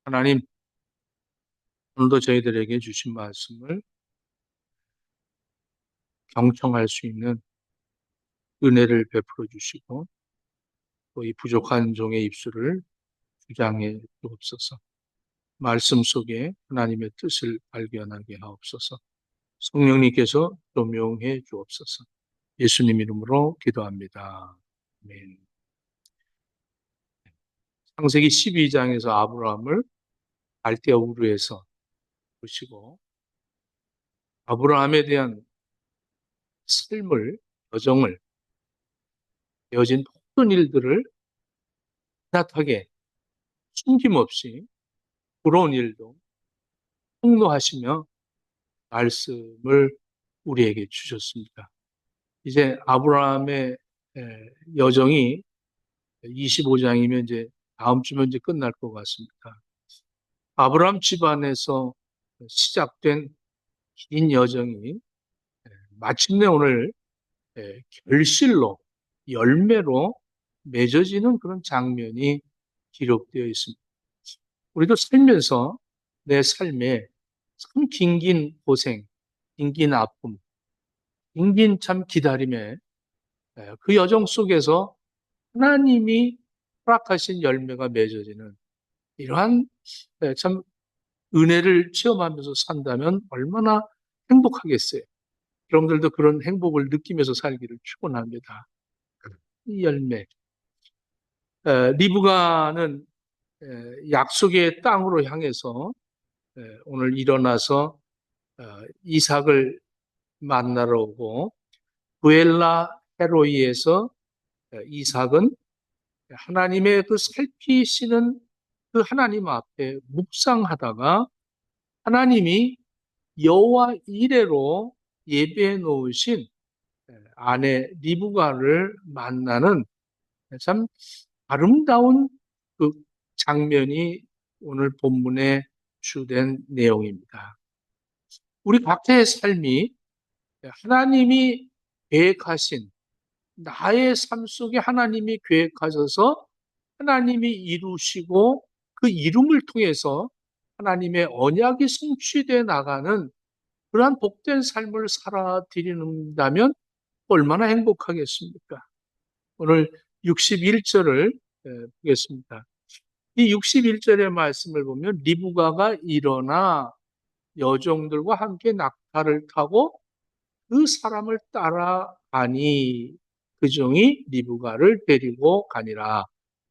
하나님, 오늘도 저희들에게 주신 말씀을 경청할 수 있는 은혜를 베풀어 주시고, 또 이 부족한 종의 입술을 주장해 주옵소서. 말씀 속에 하나님의 뜻을 발견하게 하옵소서. 성령님께서 조명해 주옵소서. 예수님 이름으로 기도합니다. 아멘. 창세기 12장에서 아브라함을 갈대아 우르에서 보시고, 아브라함에 대한 삶을, 여정을, 되어진 모든 일들을 따뜻하게 숨김없이 부러운 일도 폭로하시며 말씀을 우리에게 주셨습니다. 이제 아브라함의 여정이 25장이면 이제 다음 주면 이제 끝날 것 같습니다. 아브라함 집안에서 시작된 긴 여정이 마침내 오늘 결실로, 열매로 맺어지는 그런 장면이 기록되어 있습니다. 우리도 살면서 내 삶에 참 긴긴 고생, 긴긴 아픔, 긴긴 참 기다림에 그 여정 속에서 하나님이 허락하신 열매가 맺어지는 이러한 참 은혜를 체험하면서 산다면 얼마나 행복하겠어요. 여러분들도 그런 행복을 느끼면서 살기를 축원합니다. 이 열매. 리브가는 약속의 땅으로 향해서 오늘 일어나서 이삭을 만나러 오고 부엘라 헤로이에서 이삭은 하나님의 그 살피시는 그 하나님 앞에 묵상하다가 하나님이 여호와 이레로 예배해 놓으신 아내 리브가를 만나는 참 아름다운 그 장면이 오늘 본문에 주된 내용입니다. 우리 각자의 삶이 하나님이 계획하신 나의 삶 속에 하나님이 계획하셔서 하나님이 이루시고 그 이름을 통해서 하나님의 언약이 성취되어 나가는 그러한 복된 삶을 살아드린다면 얼마나 행복하겠습니까? 오늘 61절을 보겠습니다. 이 61절의 말씀을 보면 리브가가 일어나 여종들과 함께 낙타를 타고 그 사람을 따라가니 그 종이 리브가를 데리고 가니라.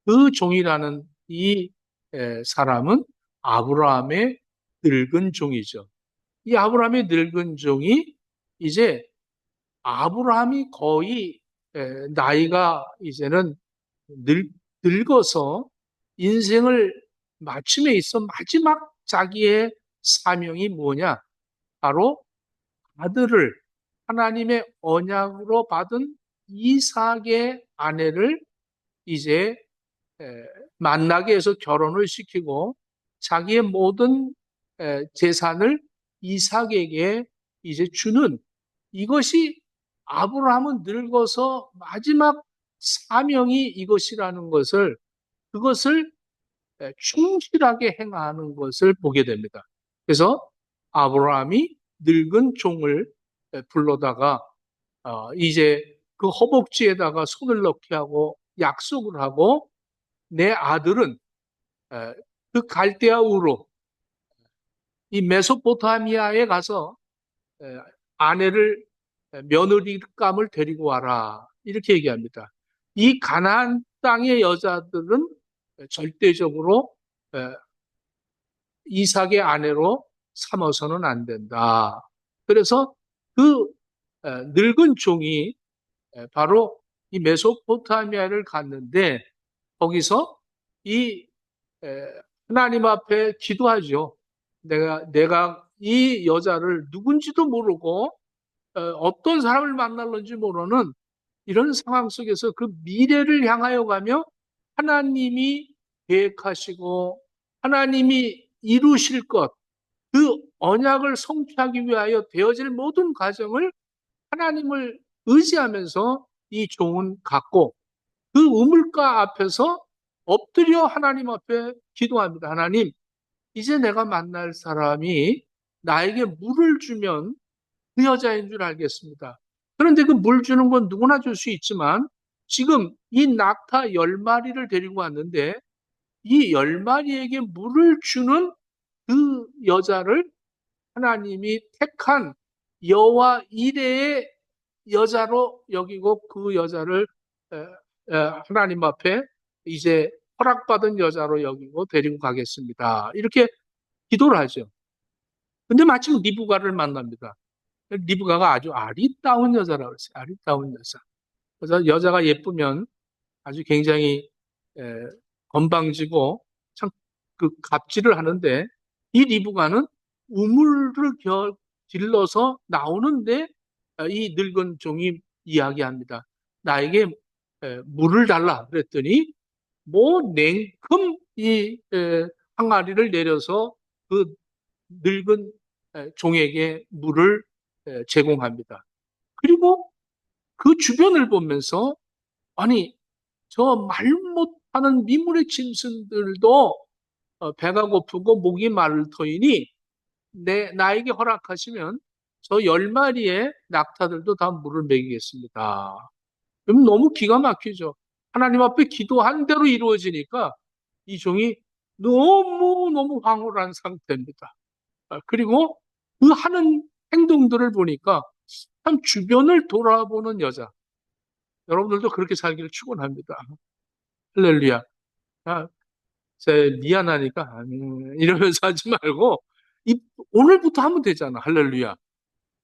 그 종이라는 이 사람은 아브라함의 늙은 종이죠. 이 아브라함의 늙은 종이 이제 아브라함이 거의 나이가 이제는 늙어서 인생을 마침에 있어 마지막 자기의 사명이 뭐냐? 바로 아들을 하나님의 언약으로 받은 이삭의 아내를 이제 만나게 해서 결혼을 시키고 자기의 모든 재산을 이삭에게 이제 주는 이것이 아브라함은 늙어서 마지막 사명이 이것이라는 것을 그것을 충실하게 행하는 것을 보게 됩니다. 그래서 아브라함이 늙은 종을 불러다가 이제 그 허벅지에다가 손을 넣게 하고 약속을 하고 내 아들은 그 갈대아 우로 이 메소포타미아에 가서 아내를 며느리감을 데리고 와라 이렇게 얘기합니다. 이 가나안 땅의 여자들은 절대적으로 이삭의 아내로 삼아서는 안 된다. 그래서 그 늙은 종이 바로 이 메소포타미아를 갔는데 거기서 이 하나님 앞에 기도하죠. 내가 이 여자를 누군지도 모르고 어떤 사람을 만날는지 모르는 이런 상황 속에서 그 미래를 향하여 가며 하나님이 계획하시고 하나님이 이루실 것, 그 언약을 성취하기 위하여 되어질 모든 과정을 하나님을 의지하면서 이 종은 갔고 그 우물가 앞에서 엎드려 하나님 앞에 기도합니다. 하나님, 이제 내가 만날 사람이 나에게 물을 주면 그 여자인 줄 알겠습니다. 그런데 그 물 주는 건 누구나 줄 수 있지만 지금 이 낙타 10마리를 데리고 왔는데 이 10마리에게 물을 주는 그 여자를 하나님이 택한 여호와 이레의 여자로 여기고 그 여자를 하나님 앞에 이제 허락받은 여자로 여기고 데리고 가겠습니다. 이렇게 기도를 하죠. 근데 마침 리브가를 만납니다. 리브가가 아주 아리따운 여자라고 했어요. 아리따운 여자. 그래서 여자가 예쁘면 아주 굉장히 에, 건방지고 참 그 갑질을 하는데 이 리브가는 우물을 길러서 나오는데 이 늙은 종이 이야기합니다. 나에게 물을 달라 그랬더니 뭐 냉큼 이 항아리를 내려서 그 늙은 종에게 물을 제공합니다. 그리고 그 주변을 보면서 아니 저 말 못하는 미물의 짐승들도 배가 고프고 목이 마를 터이니 나에게 허락하시면 저 10마리의 낙타들도 다 물을 먹이겠습니다. 그럼 너무 기가 막히죠. 하나님 앞에 기도한 대로 이루어지니까 이 종이 너무너무 황홀한 상태입니다. 그리고 그 하는 행동들을 보니까 참 주변을 돌아보는 여자. 여러분들도 그렇게 살기를 축원합니다. 할렐루야. 아, 미안하니까 이러면서 하지 말고 오늘부터 하면 되잖아. 할렐루야.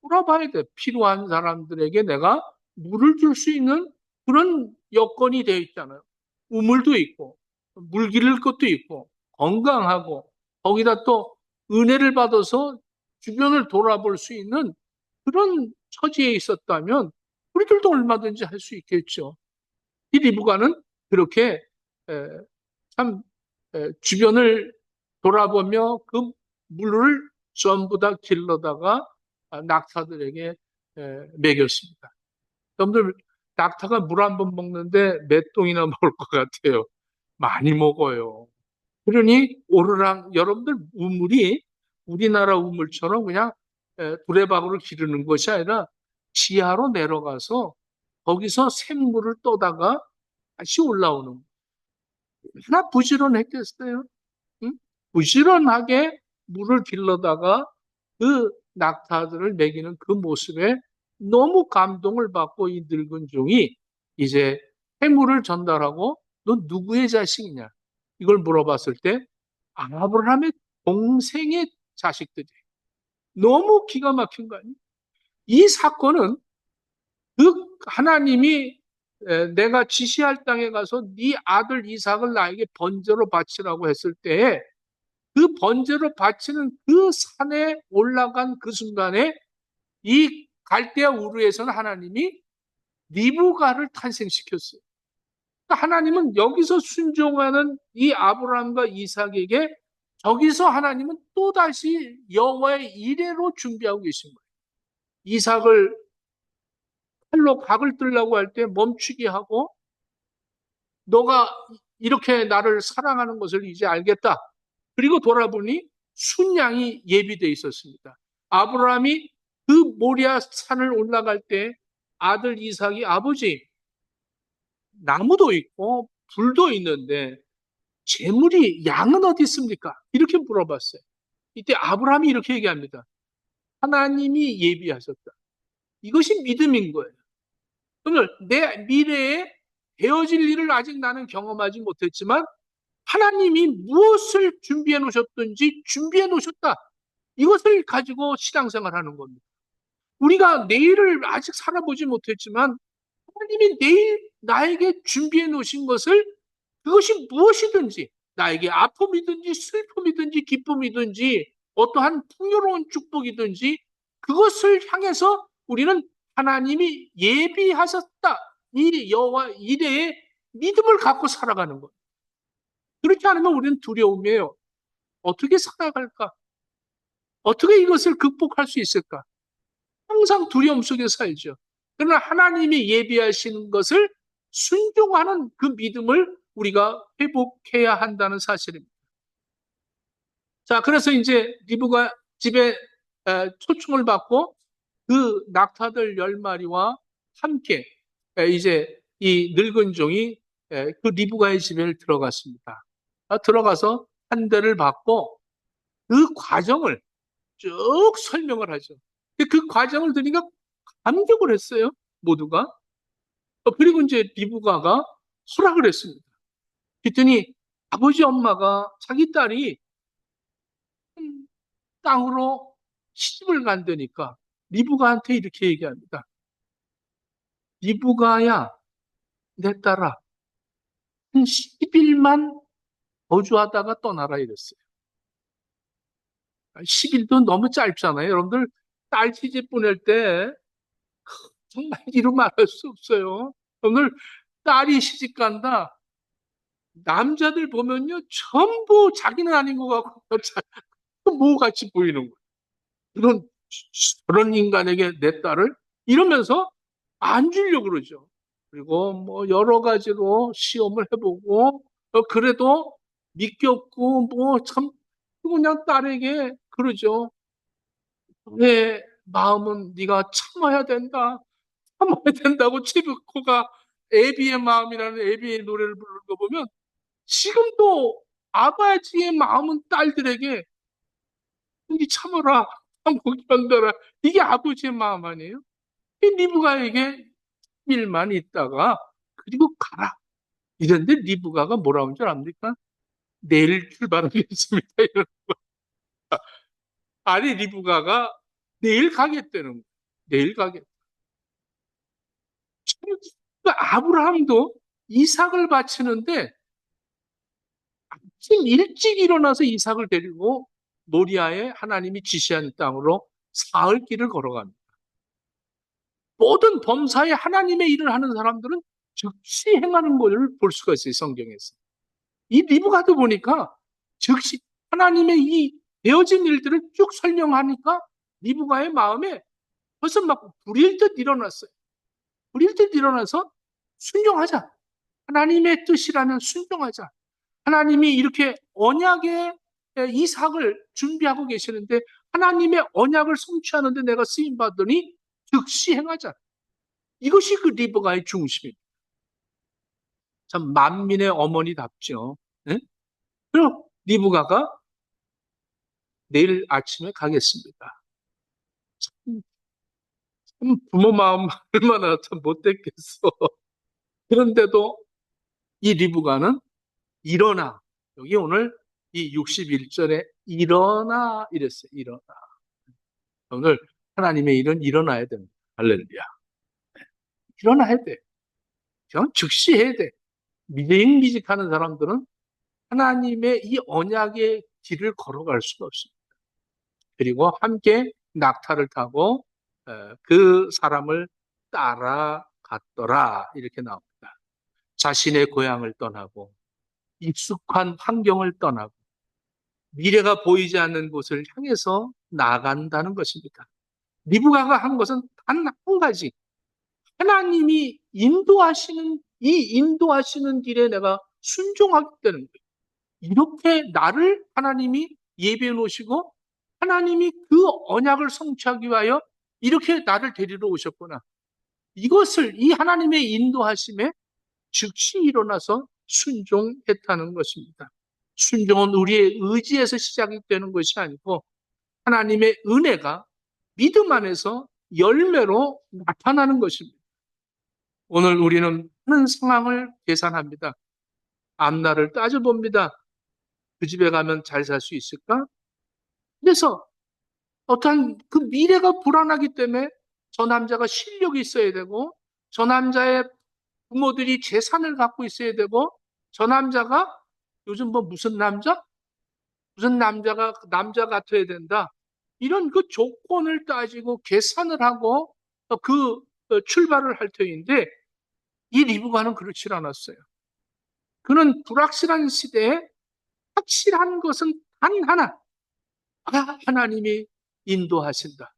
돌아봐야 돼. 필요한 사람들에게 내가 물을 줄 수 있는 그런 여건이 되어 있잖아요. 우물도 있고 물 기를 것도 있고 건강하고 거기다 또 은혜를 받아서 주변을 돌아볼 수 있는 그런 처지에 있었다면 우리들도 얼마든지 할 수 있겠죠. 이 리브가는 그렇게 에, 참 주변을 돌아보며 그 물을 전부 다 길러다가 낙타들에게 먹였습니다. 여러분들 낙타가 물 한 번 먹는데 몇 동이나 먹을 것 같아요. 많이 먹어요. 그러니 오르락 여러분들 우물이 우리나라 우물처럼 그냥 두레박으로 기르는 것이 아니라 지하로 내려가서 거기서 샘물을 떠다가 다시 올라오는 하나 부지런했겠어요? 응? 부지런하게 물을 길러다가 그 낙타들을 먹이는 그 모습에 너무 감동을 받고 이 늙은 종이 이제 해물을 전달하고 너 누구의 자식이냐? 이걸 물어봤을 때 아브라함의 동생의 자식들이 너무 기가 막힌 거 아니에요? 이 사건은 그 하나님이 내가 지시할 땅에 가서 네 아들 이삭을 나에게 번제로 바치라고 했을 때에 그 번제로 바치는 그 산에 올라간 그 순간에 이 갈대아 우르에서는 하나님이 리브가를 탄생시켰어요. 그러니까 하나님은 여기서 순종하는 이 아브라함과 이삭에게 저기서 하나님은 또다시 여호와의 이레로 준비하고 계신 거예요. 이삭을 칼로 각을 뜨려고 할 때 멈추게 하고 너가 이렇게 나를 사랑하는 것을 이제 알겠다. 그리고 돌아보니 순양이 예비되어 있었습니다. 아브라함이 그 모리아 산을 올라갈 때 아들 이삭이 아버지 나무도 있고 불도 있는데 재물이 양은 어디 있습니까? 이렇게 물어봤어요. 이때 아브라함이 이렇게 얘기합니다. 하나님이 예비하셨다. 이것이 믿음인 거예요. 오늘 내 미래에 되어질 일을 아직 나는 경험하지 못했지만 하나님이 무엇을 준비해 놓으셨든지 준비해 놓으셨다. 이것을 가지고 신앙생활 하는 겁니다. 우리가 내일을 아직 살아보지 못했지만 하나님이 내일 나에게 준비해 놓으신 것을 그것이 무엇이든지 나에게 아픔이든지 슬픔이든지 기쁨이든지 어떠한 풍요로운 축복이든지 그것을 향해서 우리는 하나님이 예비하셨다. 이 여호와 이레의 믿음을 갖고 살아가는 것. 그렇지 않으면 우리는 두려움이에요. 어떻게 살아갈까? 어떻게 이것을 극복할 수 있을까? 항상 두려움 속에 살죠. 그러나 하나님이 예비하신 것을 순종하는 그 믿음을 우리가 회복해야 한다는 사실입니다. 자, 그래서 이제 리브가 집에 초청을 받고 그 낙타들 10마리와 함께 이제 이 늙은 종이 그 리브가의 집에 들어갔습니다. 들어가서 한 대를 받고 그 과정을 쭉 설명을 하죠. 그 과정을 들으니까 감격을 했어요. 모두가. 그리고 이제 리브가가 허락을 했습니다. 그랬더니 아버지 엄마가 자기 딸이 땅으로 시집을 간다니까 리브가한테 이렇게 얘기합니다. 리브가야, 내 딸아, 한 10일만 거주하다가 떠나라 이랬어요. 10일도 너무 짧잖아요. 여러분들 딸 시집 보낼 때 정말 이루 말할 수 없어요. 오늘 딸이 시집 간다. 남자들 보면요, 전부 자기는 아닌 것 같고 뭐 같이 보이는 거예요. 그런 인간에게 내 딸을 이러면서 안 주려고 그러죠. 그리고 뭐 여러 가지로 시험을 해보고 그래도 믿겼고 뭐 참 그냥 딸에게 그러죠. 내 마음은 네가 참아야 된다. 참아야 된다고 체브코가 애비의 마음이라는 애비의 노래를 부르는 거 보면 지금도 아버지의 마음은 딸들에게 이 참아라, 참고 견뎌라. 이게 아버지의 마음 아니에요? 이 리브가에게 일만 있다가 그리고 가라. 이런데 리브가가 뭐라고 하는 줄 압니까? 내일 출발하겠습니다. 이런. 아니 리브가가 내일 가겠다는 거예요. 내일 가겠다. 아브라함도 이삭을 바치는데 아침 일찍 일어나서 이삭을 데리고 모리아에 하나님이 지시한 땅으로 사흘 길을 걸어갑니다. 모든 범사에 하나님의 일을 하는 사람들은 즉시 행하는 것을 볼 수가 있어요, 성경에서. 이 리브가도 보니까 즉시 하나님의 이 되어진 일들을 쭉 설명하니까 리브가의 마음에 벌써 막 불일 듯 일어났어요. 불일 듯 일어나서 순종하자. 하나님의 뜻이라면 순종하자. 하나님이 이렇게 언약의 이삭을 준비하고 계시는데 하나님의 언약을 성취하는데 내가 쓰임 받으니 즉시 행하자. 이것이 그 리브가의 중심입니다. 참 만민의 어머니답죠. 네? 그럼 리브가가 내일 아침에 가겠습니다. 참, 참 부모 마음 얼마나 참 못됐겠어. 그런데도 이 리브가는 일어나. 여기 오늘 이 61절에 일어나 이랬어요. 일어나. 오늘 하나님의 일은 일어나야 됩니다. 할렐루야. 일어나야 돼. 그냥 즉시 해야 돼. 미직미직하는 사람들은 하나님의 이 언약의 길을 걸어갈 수가 없습니다. 그리고 함께 낙타를 타고 그 사람을 따라갔더라 이렇게 나옵니다. 자신의 고향을 떠나고 익숙한 환경을 떠나고 미래가 보이지 않는 곳을 향해서 나간다는 것입니다. 리브가가 한 것은 단 한 가지. 하나님이 인도하시는 이 인도하시는 길에 내가 순종하겠다는 거예요. 이렇게 나를 하나님이 예배해 놓으시고 하나님이 그 언약을 성취하기 위하여 이렇게 나를 데리러 오셨구나. 이것을 이 하나님의 인도하심에 즉시 일어나서 순종했다는 것입니다. 순종은 우리의 의지에서 시작이 되는 것이 아니고 하나님의 은혜가 믿음 안에서 열매로 나타나는 것입니다. 오늘 우리는 많은 상황을 계산합니다. 앞날을 따져봅니다. 그 집에 가면 잘 살 수 있을까? 그래서 어떠한 그 미래가 불안하기 때문에 저 남자가 실력이 있어야 되고 저 남자의 부모들이 재산을 갖고 있어야 되고 저 남자가 요즘 뭐 무슨 남자? 무슨 남자가 남자 같아야 된다. 이런 그 조건을 따지고 계산을 하고 그 출발을 할 터인데 이 리브가는 그렇지 않았어요. 그는 불확실한 시대에 확실한 것은 단 하나. 하나님이 인도하신다.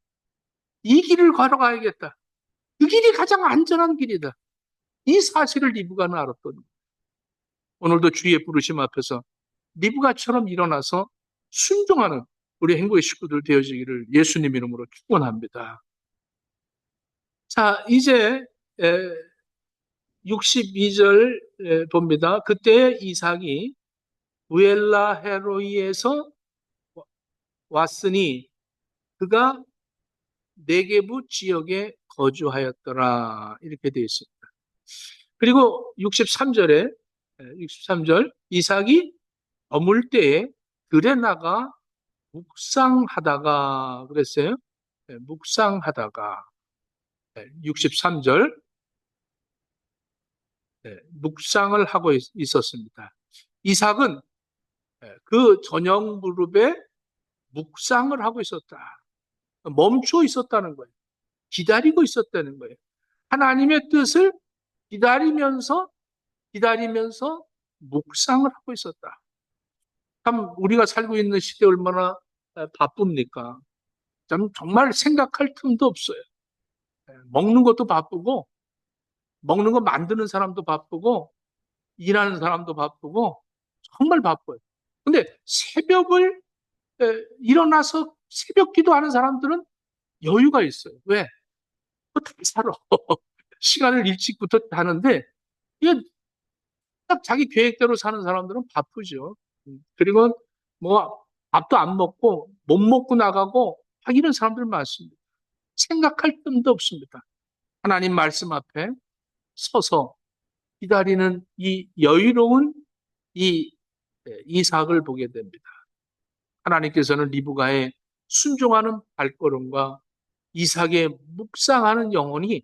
이 길을 걸어가야겠다. 그 길이 가장 안전한 길이다. 이 사실을 리브가는 알았거든요. 오늘도 주의 부르심 앞에서 리브가처럼 일어나서 순종하는 우리 행복의 식구들 되어지기를 예수님 이름으로 축원합니다. 자, 이제 62절 봅니다. 그때 이삭이 부엘라 헤로이에서 왔으니 그가 네게부 지역에 거주하였더라. 이렇게 되어 있습니다. 그리고 63절 이삭이 어물 때에 들에 나가 묵상하다가 그랬어요. 묵상하다가 63절 묵상을 하고 있었습니다. 이삭은 그 저녁 무렵에 묵상을 하고 있었다. 멈춰 있었다는 거예요. 기다리고 있었다는 거예요. 하나님의 뜻을 기다리면서 묵상을 하고 있었다. 참 우리가 살고 있는 시대 얼마나 바쁩니까? 참 정말 생각할 틈도 없어요. 먹는 것도 바쁘고 먹는 거 만드는 사람도 바쁘고 일하는 사람도 바쁘고 정말 바빠요. 근데 새벽을 일어나서 새벽 기도하는 사람들은 여유가 있어요. 왜? 다 살아. 시간을 일찍부터 하는데 이게 딱 자기 계획대로 사는 사람들은 바쁘죠. 그리고 뭐 밥도 안 먹고 못 먹고 나가고 이런 사람들 많습니다. 생각할 틈도 없습니다. 하나님 말씀 앞에 서서 기다리는 이 여유로운 이 이삭을 보게 됩니다. 하나님께서는 리브가의 순종하는 발걸음과 이삭의 묵상하는 영혼이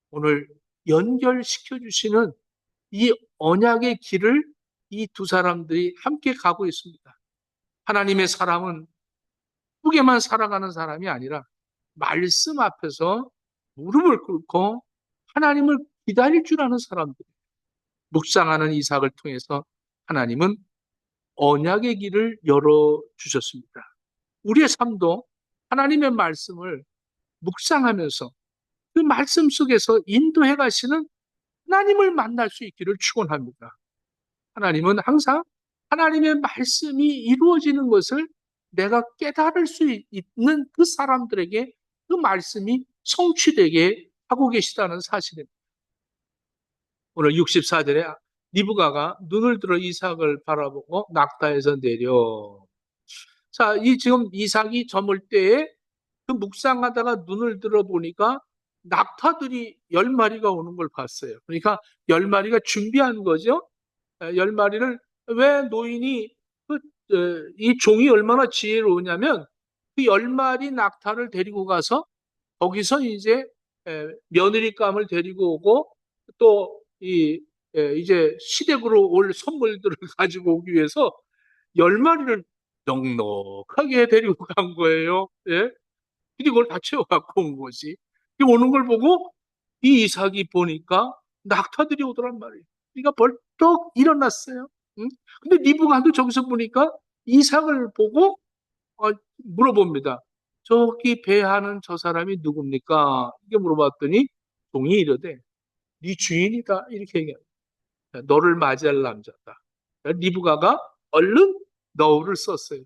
오늘 연결시켜 주시는 이 언약의 길을 이 두 사람들이 함께 가고 있습니다. 하나님의 사람은 후게만 살아가는 사람이 아니라 말씀 앞에서 무릎을 꿇고 하나님을 기다릴 줄 아는 사람들. 묵상하는 이삭을 통해서 하나님은 언약의 길을 열어주셨습니다. 우리의 삶도 하나님의 말씀을 묵상하면서 그 말씀 속에서 인도해 가시는 하나님을 만날 수 있기를 축원합니다. 하나님은 항상 하나님의 말씀이 이루어지는 것을 내가 깨달을 수 있는 그 사람들에게 그 말씀이 성취되게 하고 계시다는 사실입니다. 오늘 64절에 리브가가 눈을 들어 이삭을 바라보고 낙타에서 내려. 자, 이 지금 이삭이 저물 때에 그 묵상하다가 눈을 들어 보니까 낙타들이 10마리가 오는 걸 봤어요. 그러니까 10마리가 준비한 거죠. 10마리를 왜 노인이 이 종이 얼마나 지혜로우냐면 그 10마리 낙타를 데리고 가서 거기서 이제 며느리감을 데리고 오고 또 이제 시댁으로 올 선물들을 가지고 오기 위해서 10마리를 넉넉하게 데리고 간 거예요. 예? 그리고 그걸 다 채워갖고 온 거지. 오는 걸 보고 이 이삭이 보니까 낙타들이 오더란 말이에요. 그러니까 벌떡 일어났어요. 응? 근데 리브가도 저기서 보니까 이삭을 보고 물어봅니다. 저기 배하는 저 사람이 누굽니까? 이게 물어봤더니 종이 이르되 네 주인이다 이렇게 얘기합니다. 너를 맞이할 남자다. 리브가가 얼른 너를 썼어요.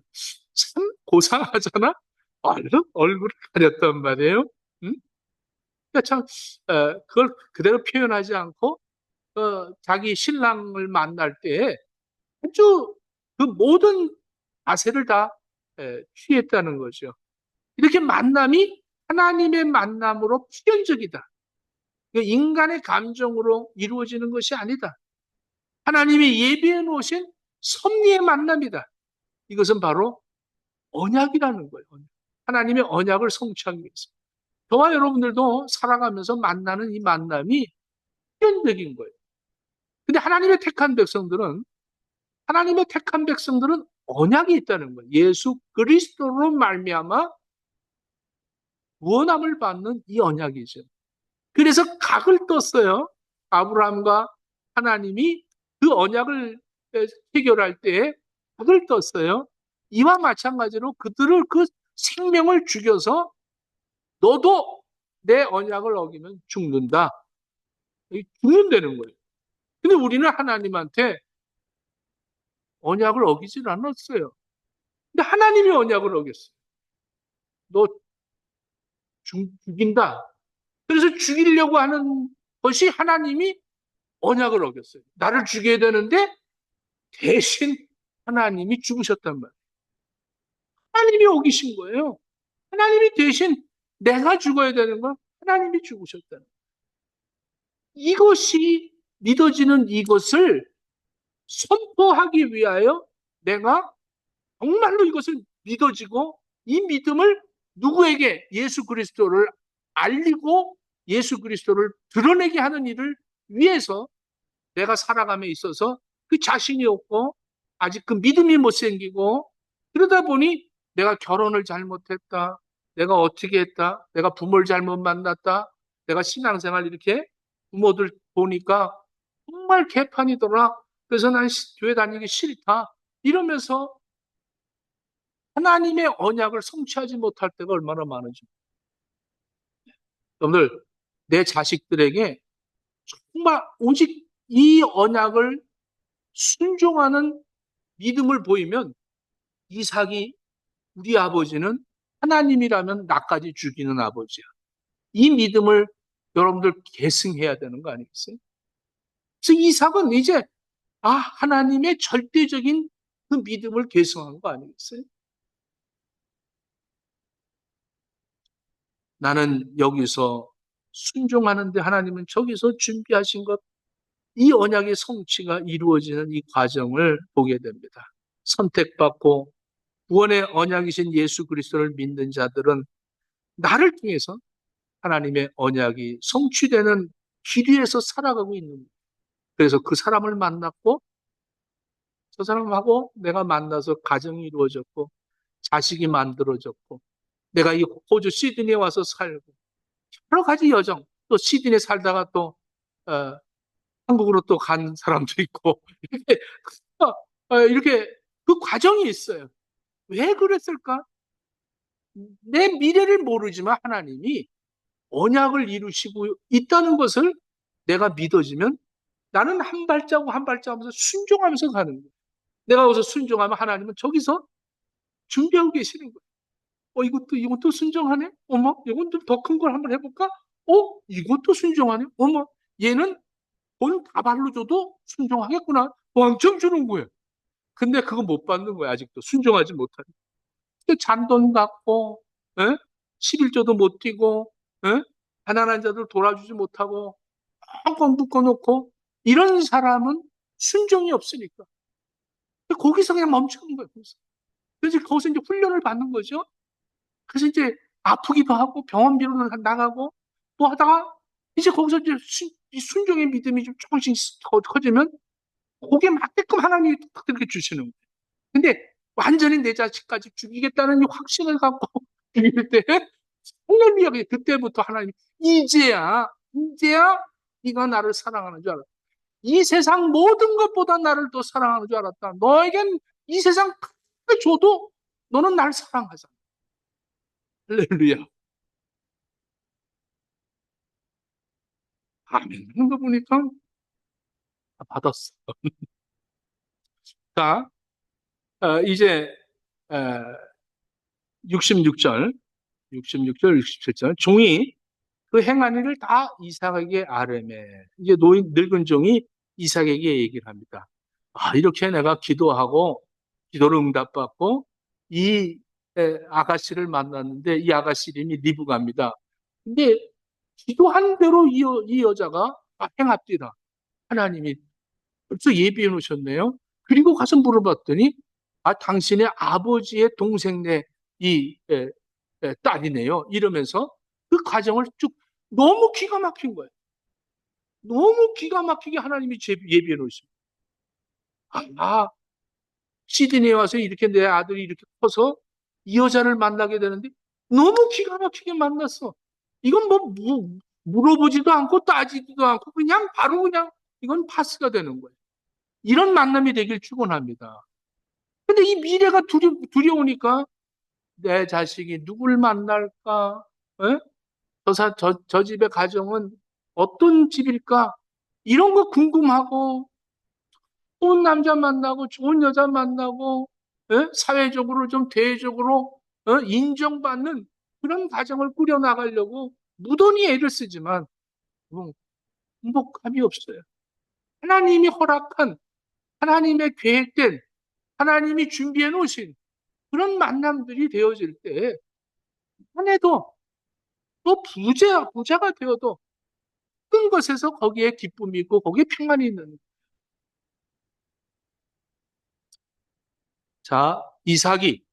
참 고상하잖아. 얼른 얼굴을 가렸단 말이에요. 응? 그러니까 참 그걸 그대로 표현하지 않고 자기 신랑을 만날 때 아주 그 모든 자세를 다 취했다는 거죠. 이렇게 만남이 하나님의 만남으로 필연적이다. 인간의 감정으로 이루어지는 것이 아니다. 하나님이 예비해 놓으신 섭리의 만남이다. 이것은 바로 언약이라는 거예요. 하나님의 언약을 성취하기 위해서. 저와 여러분들도 살아가면서 만나는 이 만남이 필연적인 거예요. 근데 하나님의 택한 백성들은 언약이 있다는 거예요. 예수 그리스도로 말미암아 구원함을 받는 이 언약이죠. 그래서 각을 떴어요. 아브라함과 하나님이 그 언약을 해결할 때 각을 떴어요. 이와 마찬가지로 그들을 그 생명을 죽여서 너도 내 언약을 어기면 죽는다. 죽는다는 거예요. 근데 우리는 하나님한테 언약을 어기질 않았어요. 근데 하나님이 언약을 어겼어요. 너 죽인다. 그래서 죽이려고 하는 것이 하나님이 언약을 어겼어요. 나를 죽여야 되는데 대신 하나님이 죽으셨단 말이에요. 하나님이 어기신 거예요. 하나님이 대신 내가 죽어야 되는 건 하나님이 죽으셨다는 거예요. 이것이 믿어지는 이것을 선포하기 위하여 내가 정말로 이것을 믿어지고 이 믿음을 누구에게 예수 그리스도를 알리고 예수 그리스도를 드러내게 하는 일을 위해서 내가 살아감에 있어서 그 자신이 없고 아직 그 믿음이 못 생기고 그러다 보니 내가 결혼을 잘못했다. 내가 어떻게 했다. 내가 부모를 잘못 만났다. 내가 신앙생활 이렇게 부모들 보니까 정말 개판이더라. 그래서 난 교회 다니기 싫다. 이러면서 하나님의 언약을 성취하지 못할 때가 얼마나 많은지. 여러분들, 내 자식들에게 정말 오직 이 언약을 순종하는 믿음을 보이면 이삭이 우리 아버지는 하나님이라면 나까지 죽이는 아버지야. 이 믿음을 여러분들 계승해야 되는 거 아니겠어요? 그래서 이삭은 이제 하나님의 절대적인 그 믿음을 계승한 거 아니겠어요? 나는 여기서 순종하는데 하나님은 저기서 준비하신 것, 이 언약의 성취가 이루어지는 이 과정을 보게 됩니다. 선택받고 구원의 언약이신 예수 그리스도를 믿는 자들은 나를 통해서 하나님의 언약이 성취되는 길 위에서 살아가고 있는 거예요. 그래서 그 사람을 만났고 저 사람하고 내가 만나서 가정이 이루어졌고 자식이 만들어졌고 내가 이 호주 시드니에 와서 살고 여러 가지 여정 또 시드니에 살다가 또 어, 한국으로 또 간 사람도 있고 이렇게 이렇게 그 과정이 있어요. 왜 그랬을까? 내 미래를 모르지만 하나님이 언약을 이루시고 있다는 것을 내가 믿어지면 나는 한 발자국 한 발자국 하면서 순종하면서 가는 거예요. 내가 거기서 순종하면 하나님은 저기서 준비하고 계시는 거예요. 이것도 순종하네? 어머, 이건 좀 더 큰 걸 한번 해볼까? 이것도 순종하네? 어머, 얘는 돈 다발로 줘도 순종하겠구나. 왕창 주는 거예요. 근데 그거 못 받는 거예요. 아직도 순종하지 못하니. 잔돈 갖고, 에? 11조도 못 뛰고, 에? 가난한 자들 돌아주지 못하고, 꽁꽁 묶어놓고, 이런 사람은 순종이 없으니까. 거기서 그냥 멈추는 거예요. 그래서 거기서 이제 훈련을 받는 거죠. 그래서 이제 아프기도 하고, 병원비로 나가고, 또 하다가, 이제 거기서 이제 순종의 믿음이 좀 조금씩 커지면, 거기에 맞게끔 하나님이 딱 이렇게 주시는 거예요. 근데 완전히 내 자식까지 죽이겠다는 이 확신을 갖고 죽일 때 할렐루야 그때부터 하나님 이제야 네가 나를 사랑하는 줄 알았다. 이 세상 모든 것보다 나를 더 사랑하는 줄 알았다. 너에겐 이 세상 크게 줘도 너는 날 사랑하잖아. 할렐루야. 아멘 하는 거 보니까 받았어. 자, 이제 66절 67절 종이 그 행한 일을 다 이삭에게 아뢰매. 이제 늙은 종이 이삭에게 얘기를 합니다. 이렇게 내가 기도하고 기도를 응답받고 이 아가씨를 만났는데 이 아가씨 이름이 리브가입니다. 근데 기도한 대로 이 여자가 행합디다. 하나님이 벌써 예비해 놓으셨네요. 그리고 가서 물어봤더니 당신의 아버지의 동생네 이 딸이네요. 이러면서 그 과정을 쭉 너무 기가 막힌 거예요. 너무 기가 막히게 하나님이 예비해 놓으십니다. 시드니에 와서 이렇게 내 아들이 이렇게 커서 이 여자를 만나게 되는데 너무 기가 막히게 만났어. 이건 물어보지도 않고 따지지도 않고 그냥 바로 그냥 이건 파스가 되는 거예요. 이런 만남이 되길 축원합니다. 근데 이 미래가 두려우니까 내 자식이 누굴 만날까? 에? 저 집의 가정은 어떤 집일까? 이런 거 궁금하고, 좋은 남자 만나고, 좋은 여자 만나고, 사회적으로 좀 대외적으로 인정받는 그런 가정을 꾸려나가려고 무던히 애를 쓰지만 뭐 행복함이 없어요. 하나님이 허락한, 하나님의 계획된, 하나님이 준비해 놓으신 그런 만남들이 되어질 때 한해도 또 부자가 되어도 큰 것에서 거기에 기쁨이 있고 거기에 평안이 있는. 자, 이삭이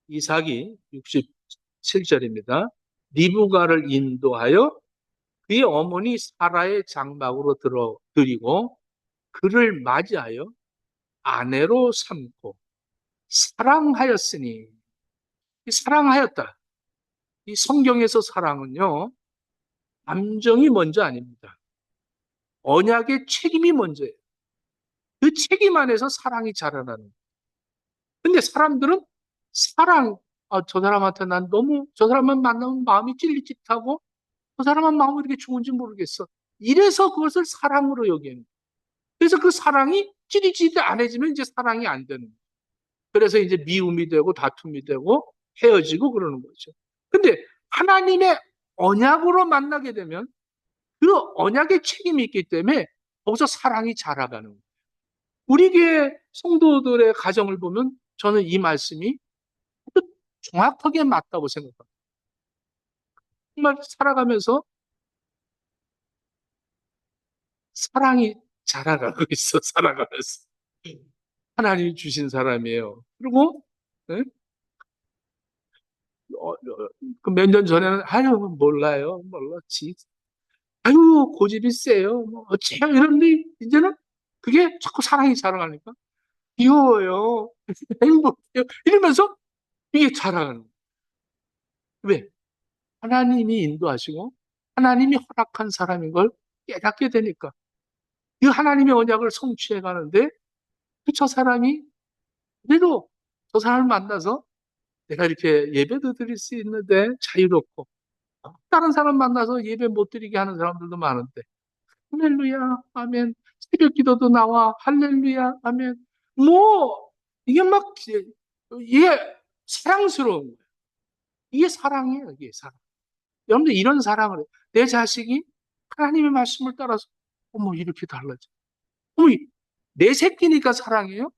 67절입니다. 리브가를 인도하여 그의 어머니 사라의 장막으로 들이고 그를 맞이하여 아내로 삼고 사랑하였으니. 이 사랑하였다. 이 성경에서 사랑은요, 감정이 먼저 아닙니다. 언약의 책임이 먼저예요. 그 책임 안에서 사랑이 자라나는. 근데 사람들은 저 사람한테 난 너무, 저 사람만 만나면 마음이 찔릿찔릿하고, 저 사람만 마음이 이렇게 좋은지 모르겠어. 이래서 그것을 사랑으로 여기는. 그래서 그 사랑이 찌릿찌릿 안 해지면 이제 사랑이 안 되는 거예요. 그래서 이제 미움이 되고 다툼이 되고 헤어지고 그러는 거죠. 근데 하나님의 언약으로 만나게 되면 그 언약의 책임이 있기 때문에 거기서 사랑이 자라가는 거예요. 우리 교회 성도들의 가정을 보면 저는 이 말씀이 정확하게 맞다고 생각합니다. 정말 살아가면서 사랑이 자라가고 있어, 살아가면서. 하나님이 주신 사람이에요. 그리고, 네? 몇 년 전에는, 아유, 몰랐지. 아유, 고집이 세요. 뭐, 어째요? 이런데, 이제는 그게 자꾸 사랑이 자라가니까, 귀여워요. 행복해요. 이러면서 이게 자라가는 거예요. 왜? 하나님이 인도하시고, 하나님이 허락한 사람인 걸 깨닫게 되니까. 그 하나님의 언약을 성취해 가는데, 저 사람이, 그래도 저 사람을 만나서 내가 이렇게 예배도 드릴 수 있는데 자유롭고, 다른 사람 만나서 예배 못 드리게 하는 사람들도 많은데, 할렐루야, 아멘. 새벽 기도도 나와, 할렐루야, 아멘. 뭐, 이게 막, 이게 사랑스러운 거예요. 이게 사랑이에요, 이게 사랑. 여러분들 이런 사랑을, 해요. 내 자식이 하나님의 말씀을 따라서, 어머, 이렇게 달라져. 어머, 내 새끼니까 사랑해요?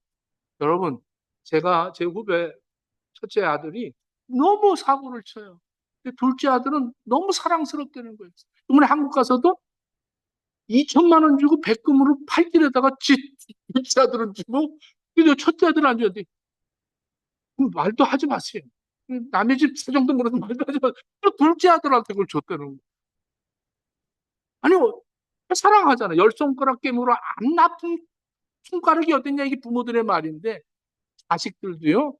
여러분, 제 후배 첫째 아들이 너무 사고를 쳐요. 근데 둘째 아들은 너무 사랑스럽다는 거예요. 이번에 한국 가서도 2천만 원 주고 백금으로 팔길에다가 둘째 아들은 주고, 근데 첫째 아들은 안 줘야 돼. 말도 하지 마세요. 남의 집 사정도 모르는 말도 하지 마세요. 또 둘째 아들한테 그걸 줬다는 거예요. 아니, 사랑하잖아. 열 손가락 깨물어 안 나쁜 손가락이 어딨냐, 이게 부모들의 말인데, 자식들도요,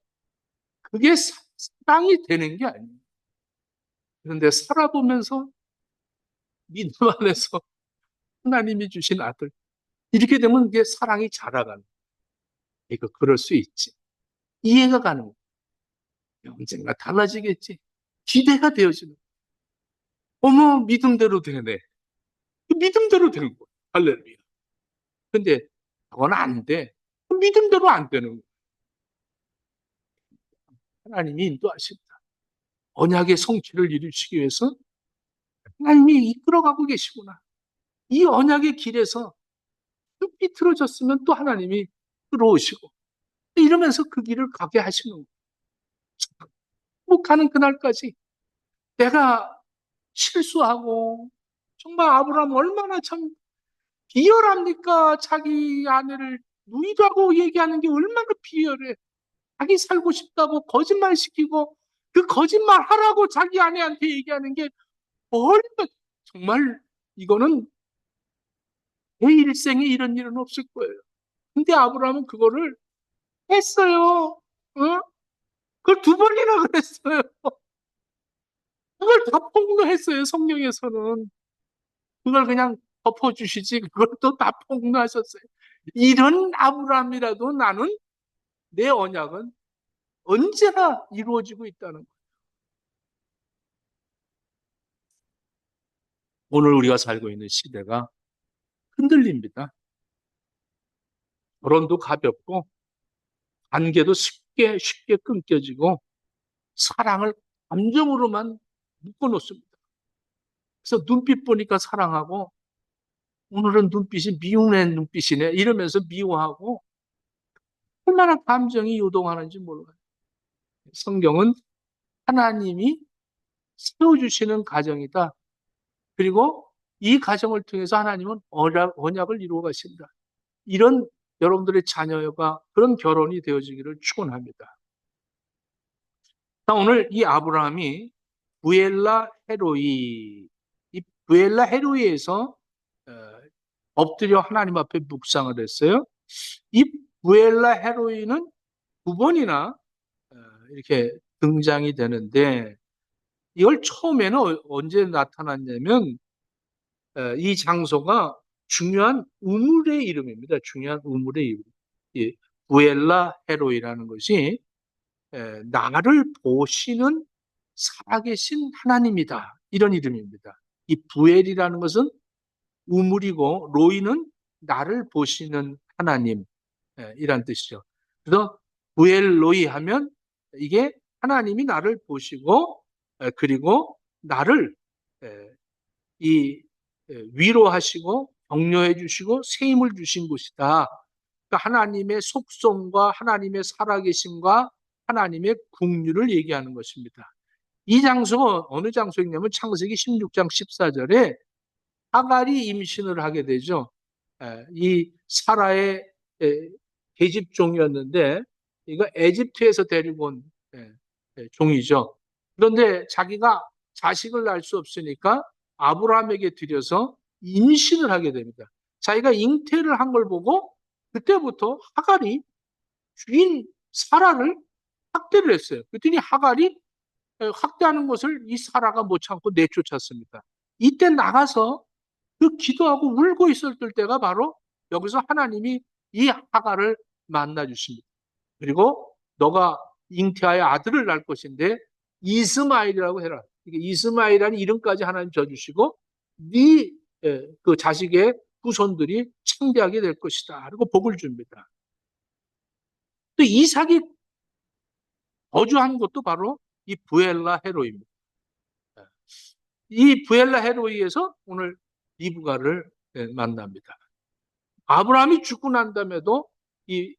그게 사랑이 되는 게 아니에요. 그런데 살아보면서 믿음 안에서 하나님이 주신 아들, 이렇게 되면 이게 사랑이 자라가는, 이거 그럴 수 있지. 이해가 가는 거예요. 언젠가 달라지겠지. 기대가 되어지는 거예요. 어머, 믿음대로 되네. 그 믿음대로 되는 거예요. 할렐루야. 근데 그건 안 돼. 그 믿음대로 안 되는 거예요. 하나님이 인도하신다. 언약의 성취를 이루시기 위해서 하나님이 이끌어가고 계시구나. 이 언약의 길에서 삐뚤어졌으면 또 하나님이 들어오시고 이러면서 그 길을 가게 하시는 거예요. 가는 그날까지 내가 실수하고 정말 아브라함 얼마나 참 비열합니까? 자기 아내를 누이라고 얘기하는 게 얼마나 비열해. 자기 살고 싶다고 거짓말 시키고 그 거짓말 하라고 자기 아내한테 얘기하는 게 얼마나, 정말 이거는 내 일생에 이런 일은 없을 거예요. 근데 아브라함은 그거를 했어요. 어? 그걸 두 번이나 그랬어요. 그걸 다 폭로했어요, 성경에서는. 그걸 그냥 덮어주시지, 그걸 또 다 폭로하셨어요. 이런 아브라함이라도 나는 내 언약은 언제나 이루어지고 있다는 거예요. 오늘 우리가 살고 있는 시대가 흔들립니다. 결혼도 가볍고, 관계도 쉽게 끊겨지고 사랑을 감정으로만 묶어놓습니다. 그래서 눈빛 보니까 사랑하고 오늘은 눈빛이 미운의 눈빛이네 이러면서 미워하고 얼마나 감정이 요동하는지 몰라요. 성경은 하나님이 세워주시는 가정이다. 그리고 이 가정을 통해서 하나님은 언약을 이루어 가신다. 이런 여러분들의 자녀가 그런 결혼이 되어지기를 축원합니다. 오늘 이 아브라함이 부엘라 헤로이, 이 부엘라 헤로이에서 어, 엎드려 하나님 앞에 묵상을 했어요. 이 부엘라 헤로이는 두 번이나 이렇게 등장이 되는데 이걸 처음에는 언제 나타났냐면 이 장소가 중요한 우물의 이름입니다. 중요한 우물의 이름. 이 부엘라 헤로이라는 것이 나를 보시는 살아계신 하나님이다. 이런 이름입니다. 이 부엘이라는 것은 우물이고 로이는 나를 보시는 하나님 이란 뜻이죠. 그래서 부엘 로이 하면 이게 하나님이 나를 보시고 그리고 나를 이 위로하시고 격려해 주시고 새 힘을 주신 곳이다. 그러니까 하나님의 속성과 하나님의 살아계심과 하나님의 국류를 얘기하는 것입니다. 이 장소가 어느 장소였냐면 창세기 16장 14절에 하갈이 임신을 하게 되죠. 이 사라의 계집종이었는데 이거 에집트에서 데리고 온 종이죠. 그런데 자기가 자식을 낳을 수 없으니까 아브라함에게 드려서 임신을 하게 됩니다. 자기가 잉태를 한 걸 보고 그때부터 하갈이 주인 사라를 학대를 했어요. 그랬더니 하갈이 학대하는 것을 이 사라가 못 참고 내쫓았습니다. 이때 나가서 그 기도하고 울고 있었을 때가 바로 여기서 하나님이 이 하갈을 만나 주십니다. 그리고 너가 잉태하여 아들을 낳을 것인데 이스마엘이라고 해라. 이스마엘이라는 이름까지 하나님 줘주시고 네 그 자식의 후손들이 창대하게 될 것이다. 그리고 복을 줍니다. 또 이삭이 거주한 곳도 바로 이 부엘라 헤로이입니다. 이 부엘라 헤로이에서 오늘 리브가를 만납니다. 아브라함이 죽고 난 다음에도 이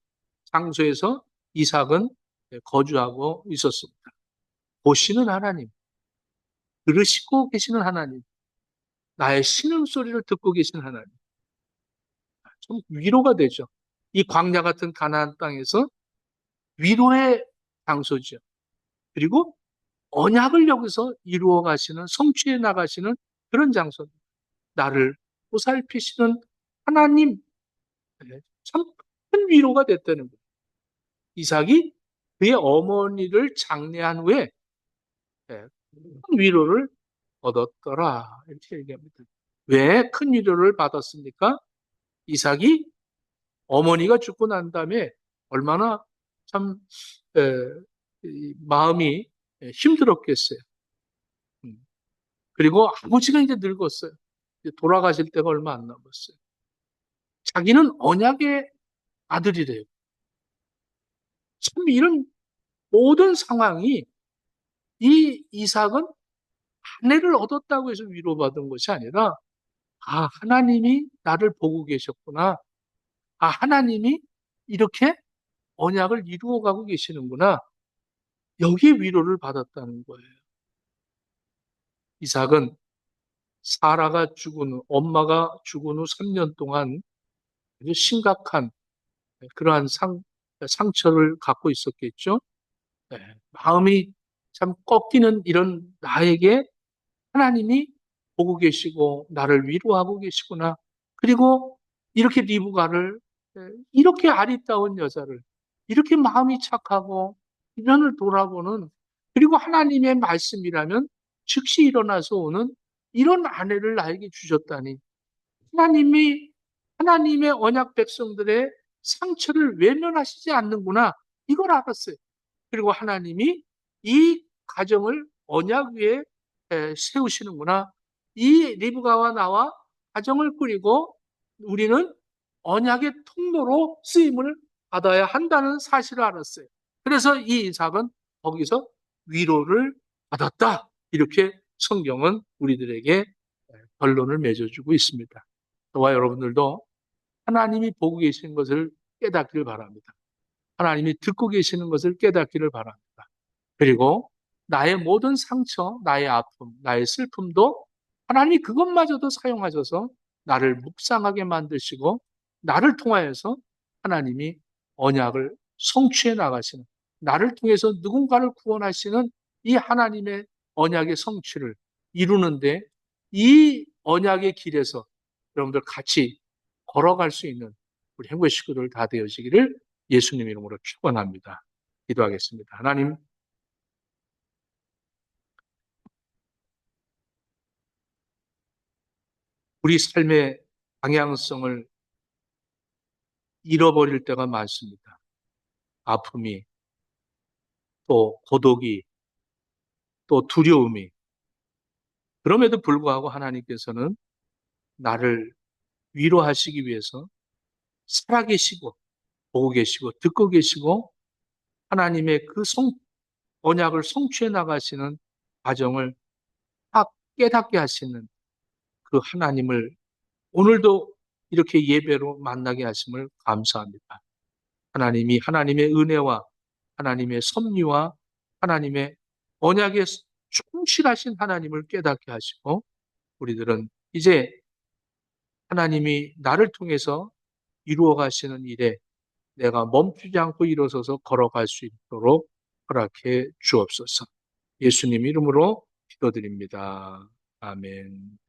장소에서 이삭은 거주하고 있었습니다. 보시는 하나님, 들으시고 계시는 하나님, 나의 신음소리를 듣고 계신 하나님. 좀 위로가 되죠. 이 광야 같은 가나안 땅에서 위로의 장소죠. 그리고 언약을 여기서 이루어 가시는, 성취해 나가시는 그런 장소입니다. 나를 보살피시는 하나님, 참 큰 위로가 됐다는 거예요. 이삭이 그의 어머니를 장례한 후에 큰 위로를 얻었더라. 이렇게 얘기합니다. 왜 큰 위로를 받았습니까? 이삭이 어머니가 죽고 난 다음에 얼마나 참 마음이 힘들었겠어요. 그리고 아버지가 이제 늙었어요. 이제 돌아가실 때가 얼마 안 남았어요. 자기는 언약의 아들이래요. 참 이런 모든 상황이 이 이삭은 아내를 얻었다고 해서 위로받은 것이 아니라 하나님이 나를 보고 계셨구나. 하나님이 이렇게 언약을 이루어가고 계시는구나. 여기에 위로를 받았다는 거예요. 이삭은 사라가 죽은 후, 엄마가 죽은 후 3년 동안 아주 심각한 그러한 상처를 갖고 있었겠죠. 네, 마음이 참 꺾이는 이런 나에게 하나님이 보고 계시고 나를 위로하고 계시구나. 그리고 이렇게 리브가를 이렇게 아리따운 여자를 이렇게 마음이 착하고 인연을 돌아보는 그리고 하나님의 말씀이라면 즉시 일어나서 오는 이런 아내를 나에게 주셨다니 하나님이 하나님의 언약 백성들의 상처를 외면하시지 않는구나 이걸 알았어요. 그리고 하나님이 이 가정을 언약 위에 세우시는구나. 이 리브가와 나와 가정을 꾸리고 우리는 언약의 통로로 쓰임을 받아야 한다는 사실을 알았어요. 그래서 이 이삭은 거기서 위로를 받았다. 이렇게 성경은 우리들에게 결론을 맺어주고 있습니다. 저와 여러분들도 하나님이 보고 계시는 것을 깨닫기를 바랍니다. 하나님이 듣고 계시는 것을 깨닫기를 바랍니다. 그리고 나의 모든 상처, 나의 아픔, 나의 슬픔도 하나님이 그것마저도 사용하셔서 나를 묵상하게 만드시고 나를 통하여서 하나님이 언약을 성취해 나가시는, 나를 통해서 누군가를 구원하시는 이 하나님의 언약의 성취를 이루는데 이 언약의 길에서 여러분들 같이 걸어갈 수 있는 우리 행복의 식구들 다 되어지기를 예수님 이름으로 축원합니다. 기도하겠습니다. 하나님, 우리 삶의 방향성을 잃어버릴 때가 많습니다. 아픔이, 또 고독이, 또 두려움이. 그럼에도 불구하고 하나님께서는 나를 위로하시기 위해서 살아계시고, 보고 계시고, 듣고 계시고, 하나님의 그 언약을 성취해 나가시는 과정을 딱 깨닫게 하시는 그 하나님을 오늘도 이렇게 예배로 만나게 하심을 감사합니다. 하나님이 하나님의 은혜와 하나님의 섭리와 하나님의 언약에 충실하신 하나님을 깨닫게 하시고 우리들은 이제 하나님이 나를 통해서 이루어 가시는 일에 내가 멈추지 않고 일어서서 걸어갈 수 있도록 허락해 주옵소서. 예수님 이름으로 기도드립니다. 아멘.